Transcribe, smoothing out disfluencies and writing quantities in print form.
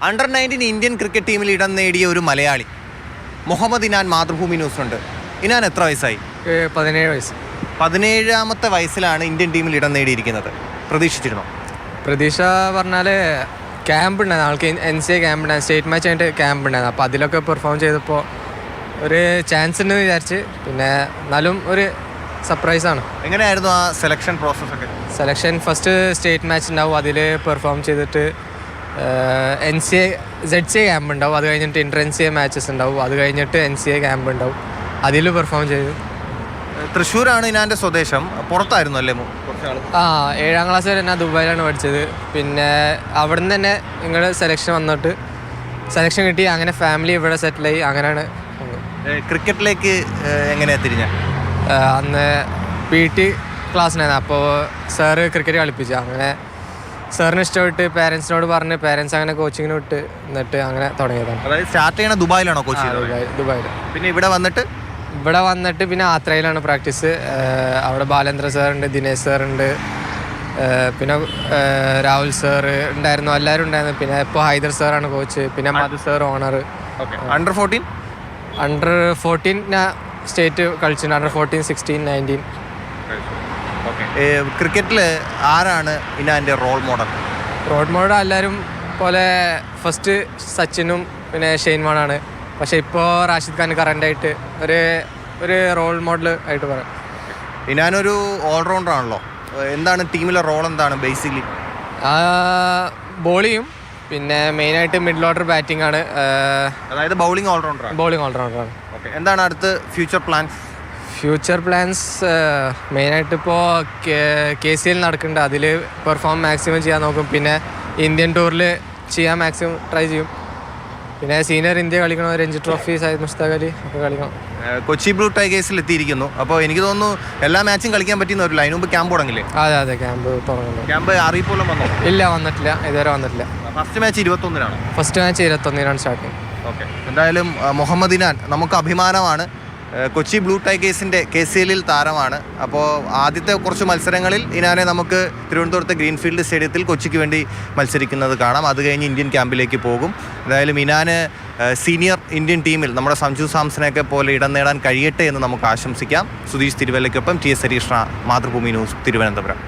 Under-19 Indian cricket ടീമിൽ ഇടം നേടിയ ഒരു മലയാളി മുഹമ്മദ് ഇനാൻ മാതൃഭൂമി ന്യൂസുണ്ട്. ഇനാൻ എത്ര വയസ്സായി? 17 വയസ്സ്. 17ാമത്തെ വയസ്സിലാണ് ഇന്ത്യൻ ടീമിൽ ഇടം നേടിയിരിക്കുന്നത്. പ്രതീക്ഷിച്ചിരുന്നോ? പ്രതീക്ഷ പറഞ്ഞാൽ ക്യാമ്പ് ഉണ്ടായിരുന്നു, ആൾക്ക് NCA ക്യാമ്പ് ഉണ്ടായിരുന്നു, സ്റ്റേറ്റ് മാച്ച് ആയിട്ട് ക്യാമ്പ് ഉണ്ടായിരുന്നു. അപ്പോൾ അതിലൊക്കെ പെർഫോം ചെയ്തപ്പോൾ ഒരു ചാൻസ് ഉണ്ടെന്ന് വിചാരിച്ച്. പിന്നെ എന്നാലും ഒരു സർപ്രൈസാണ്. എങ്ങനെയായിരുന്നു ആ സെലക്ഷൻ പ്രോസസ്സൊക്കെ? സെലക്ഷൻ ഫസ്റ്റ് സ്റ്റേറ്റ് മാച്ച് ഉണ്ടാവും, അതിൽ പെർഫോം ചെയ്തിട്ട് NCA ZCA ക്യാമ്പ് ഉണ്ടാവും, അത് കഴിഞ്ഞിട്ട് NCA മാച്ചസ് ഉണ്ടാവും, അത് കഴിഞ്ഞിട്ട് NCA ക്യാമ്പ് ഉണ്ടാവും, അതിൽ പെർഫോം ചെയ്തു. തൃശ്ശൂരാണ് ഇനാൻ്റെ സ്വദേശം, പുറത്തായിരുന്നു അല്ലേ? 7ാം ക്ലാസ് വരെ ഞാൻ ദുബായിലാണ് പഠിച്ചത്. പിന്നെ അവിടെ നിന്ന് തന്നെ ഇങ്ങോട്ട് സെലക്ഷൻ വന്നിട്ട് സെലക്ഷൻ കിട്ടി, അങ്ങനെ ഫാമിലി ഇവിടെ സെറ്റിലായി. അങ്ങനെയാണ് ക്രിക്കറ്റിലേക്ക് എങ്ങനെയാണ് തിരിഞ്ഞ? അന്ന് PT ക്ലാസ്സിനായിരുന്നു, അപ്പോൾ സാറ് ക്രിക്കറ്റ് കളിപ്പിച്ചു. അങ്ങനെ സാറിന് ഇഷ്ടപ്പെട്ട് പേരൻസിനോട് പറഞ്ഞ് പേരൻസ് അങ്ങനെ കോച്ചിങ്ങിന് വിട്ട് എന്നിട്ട് അങ്ങനെ തുടങ്ങിയതാണ്. അതായത് സ്റ്റാർട്ട് ചെയ്യണ ദുബായിലാണോ കോച്ച്? ദുബായിൽ. പിന്നെ ഇവിടെ വന്നിട്ട് പിന്നെ ആത്രയിലാണ് പ്രാക്ടീസ്. അവിടെ ബാലേന്ദ്ര സാറുണ്ട്, ദിനേശ് സാറുണ്ട്, പിന്നെ രാഹുൽ സാറ് ഉണ്ടായിരുന്നു, എല്ലാവരും ഉണ്ടായിരുന്നു. പിന്നെ ഇപ്പോൾ ഹൈദർ സാറാണ് കോച്ച്, പിന്നെ മധു സാർ ഓണർ. അണ്ടർ-14 ഞാൻ സ്റ്റേറ്റ് കളിച്ചിട്ടുണ്ട്. അണ്ടർ-14, 16, 19. ക്രിക്കറ്റിൽ ആരാണ് ഇനാൻ്റെ റോൾ മോഡൽ? എല്ലാവരും പോലെ ഫസ്റ്റ് സച്ചിനും പിന്നെ ഷെയ്ൻവാണാണ്. പക്ഷേ ഇപ്പോൾ റാഷിദ് ഖാൻ കറൻ്റായിട്ട് ഒരു റോൾ മോഡൽ ആയിട്ട് പറയാം. ഇനാനൊരു ഓൾറൗണ്ടർ ആണല്ലോ. എന്താണ് ടീമിലെ റോൾ? എന്താണ് ബേസിക്കലി? ബോളിങ്ങും പിന്നെ മെയിനായിട്ട് മിഡിൽ ഓർഡർ ബാറ്റിംഗ് ആണ്. അതായത് ബൗളിംഗ് ഓൾറൗണ്ടറാണ്. എന്താണ് അടുത്ത് ഫ്യൂച്ചർ പ്ലാൻസ്? മെയിനായിട്ട് ഇപ്പോൾ KCL നടക്കുന്നുണ്ട്, അതിൽ പെർഫോം മാക്സിമം ചെയ്യാൻ നോക്കും. പിന്നെ ഇന്ത്യൻ ടൂറിൽ ചെയ്യാൻ മാക്സിമം ട്രൈ ചെയ്യും. പിന്നെ സീനിയർ ഇന്ത്യ കളിക്കണം, രഞ്ജി ട്രോഫി, സയ്യിദ് മുസ്താഖ് അലി ഒക്കെ കളിക്കണം. കൊച്ചി ബ്ലൂ ടൈഗേഴ്സിൽ എത്തിയിരിക്കുന്നു. അപ്പോൾ എനിക്ക് തോന്നുന്നു എല്ലാ മാച്ചും കളിക്കാൻ പറ്റുന്ന ഒരു ലൈൻ മുമ്പ് ക്യാമ്പ് തുടങ്ങില്ലേ? അതെ ക്യാമ്പ് തുടങ്ങുന്നു. ക്യാമ്പ് അറിയിപ്പോലും വന്നോ? ഇല്ല, വന്നിട്ടില്ല, ഇതുവരെ വന്നിട്ടില്ല. ഫസ്റ്റ് മാച്ച് 21-നാണ്. ഫസ്റ്റ് മാച്ച് 21-നാണ് സ്റ്റാർട്ടിങ്. ഓക്കെ, എന്തായാലും മുഹമ്മദ് ഇനാൻ നമുക്ക് അഭിമാനമാണ്. കൊച്ചി ബ്ലൂ ടൈഗേഴ്സിൻ്റെ KCLൽ താരമാണ്. അപ്പോൾ ആദ്യത്തെ കുറച്ച് മത്സരങ്ങളിൽ ഇനാനെ നമുക്ക് തിരുവനന്തപുരത്തെ ഗ്രീൻഫീൽഡ് സ്റ്റേഡിയത്തിൽ കൊച്ചിക്ക് വേണ്ടി മത്സരിക്കുന്നത് കാണാം. അത് കഴിഞ്ഞ് ഇന്ത്യൻ ക്യാമ്പിലേക്ക് പോകും. എന്തായാലും ഇനാന് സീനിയർ ഇന്ത്യൻ ടീമിൽ നമ്മുടെ സഞ്ജു സാംസനെയൊക്കെ പോലെ ഇടം നേടാൻ കഴിയട്ടെ എന്ന് നമുക്ക് ആശംസിക്കാം. സുധീഷ് തിരുവല്ലയ്ക്കൊപ്പം TS ഹരീഷ്, മാതൃഭൂമി ന്യൂസ്, തിരുവനന്തപുരം.